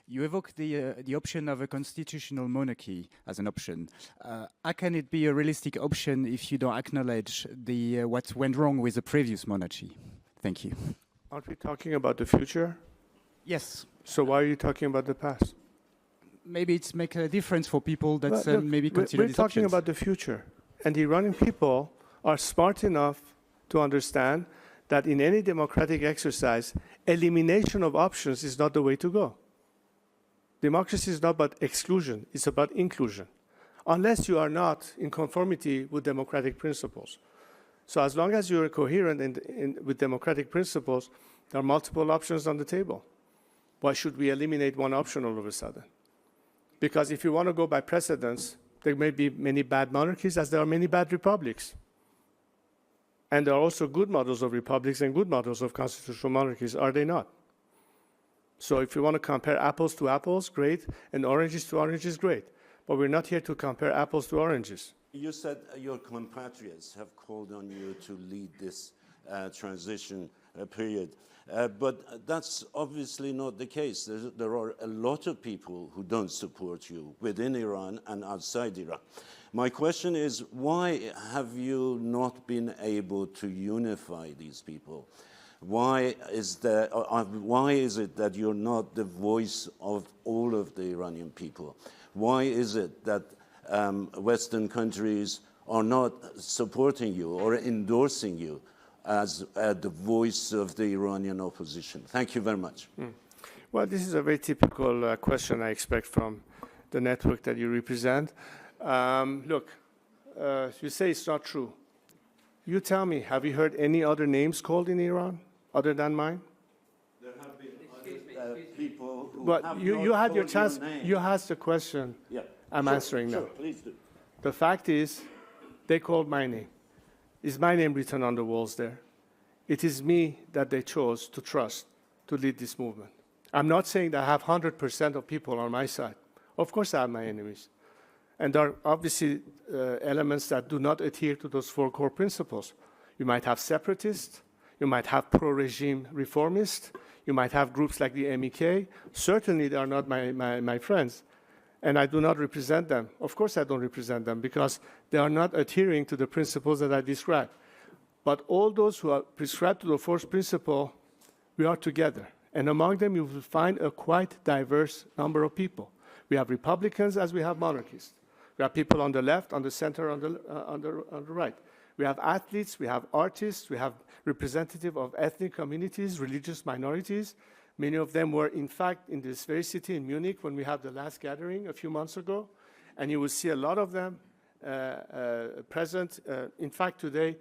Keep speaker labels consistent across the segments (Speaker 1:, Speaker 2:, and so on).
Speaker 1: You evoke the option of a constitutional monarchy as an option. How can it be a realistic option if you don't acknowledge what went wrong with the previous monarchy? Thank you.
Speaker 2: Aren't we talking about the future?
Speaker 1: Yes.
Speaker 2: So why are you talking about the past?
Speaker 1: Maybe it's make a difference for people that
Speaker 2: Look,
Speaker 1: maybe consider
Speaker 2: we're
Speaker 1: these
Speaker 2: talking
Speaker 1: options.
Speaker 2: about the future. And the Iranian people are smart enough to understand that in any democratic exercise, elimination of options is not the way to go. Democracy is not about exclusion, it's about inclusion, unless you are not in conformity with democratic principles. So as long as you are coherent with democratic principles, there are multiple options on the table. Why should we eliminate one option all of a sudden? Because if you want to go by precedence, there may be many bad monarchies as there are many bad republics. And there are also good models of republics and good models of constitutional monarchies, are they not? So if you want to compare apples to apples, great, and oranges to oranges, great. But we're not here to compare apples to oranges.
Speaker 3: You said your compatriots have called on you to lead this transition period. But that's obviously not the case. There are a lot of people who don't support you within Iran and outside Iran. My question is, why have you not been able to unify these people? Why is it that you're not the voice of all of the Iranian people? Why is it that Western countries are not supporting you or endorsing you as the voice of the Iranian opposition? Thank you very much.
Speaker 2: Well, this is a very typical question I expect from the network that you represent. Look, you say it's not true. You tell me, have you heard any other names called in Iran other than mine?
Speaker 3: There have been other people who
Speaker 2: but
Speaker 3: have
Speaker 2: you had your chance.
Speaker 3: Name.
Speaker 2: You asked the question.
Speaker 3: Yeah.
Speaker 2: I'm answering now.
Speaker 3: Sure, please do.
Speaker 2: The fact is, they called my name. Is my name written on the walls there? It is me that they chose to trust to lead this movement. I'm not saying that I have 100% of people on my side. Of course I have my enemies. And there are obviously elements that do not adhere to those four core principles. You might have separatists, you might have pro-regime reformists, you might have groups like the MEK. Certainly they are not my friends. And I do not represent them. Of course I don't represent them because they are not adhering to the principles that I described. But all those who are prescribed to the fourth principle, we are together. And among them, you will find a quite diverse number of people. We have Republicans as we have monarchists. We have people on the left, on the center, on the right. We have athletes, we have artists, we have representatives of ethnic communities, religious minorities. Many of them were, in fact, in this very city in Munich when we had the last gathering a few months ago. And you will see a lot of them present. In fact, today,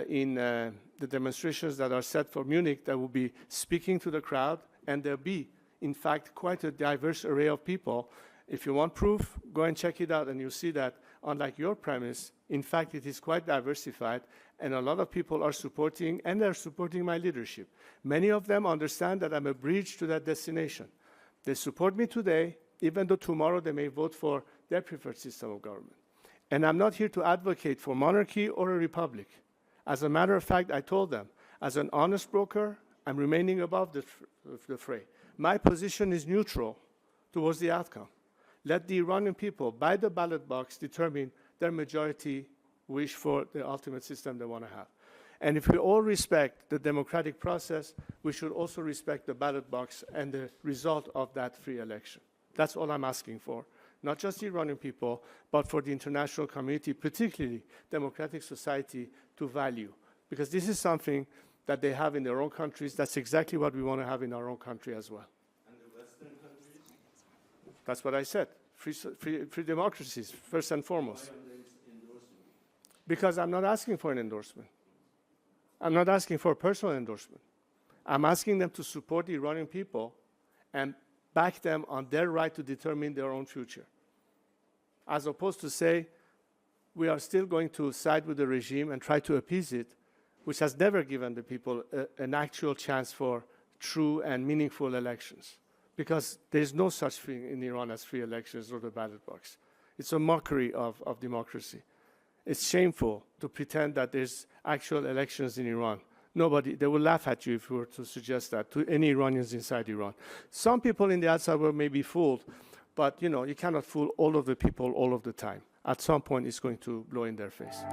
Speaker 2: in the demonstrations that are set for Munich, that will be speaking to the crowd, and there'll be, in fact, quite a diverse array of people. If you want proof, go and check it out, and you'll see that, unlike your premise, in fact, it is quite diversified, and a lot of people are supporting, and they're supporting my leadership. Many of them understand that I'm a bridge to that destination. They support me today, even though tomorrow they may vote for their preferred system of government. And I'm not here to advocate for monarchy or a republic. As a matter of fact, I told them, as an honest broker, I'm remaining above the fray. My position is neutral towards the outcome. Let the Iranian people, by the ballot box, determine their majority wish for the ultimate system they want to have. And if we all respect the democratic process, we should also respect the ballot box and the result of that free election. That's all I'm asking for. Not just the Iranian people, but for the international community, particularly democratic society, to value. Because this is something that they have in their own countries. That's exactly what we want to have in our own country as well.
Speaker 3: And the Western countries?
Speaker 2: That's what I said. Free democracies, first and foremost.
Speaker 3: Why are they endorsing you?
Speaker 2: Because I'm not asking for an endorsement. I'm not asking for a personal endorsement. I'm asking them to support the Iranian people and back them on their right to determine their own future. As opposed to say, we are still going to side with the regime and try to appease it, which has never given the people an actual chance for true and meaningful elections. Because there's no such thing in Iran as free elections or the ballot box. It's a mockery of democracy. It's shameful to pretend that there's actual elections in Iran. Nobody, they will laugh at you if you were to suggest that to any Iranians inside Iran. Some people in the outside world may be fooled, but you cannot fool all of the people all of the time. At some point, it's going to blow in their face.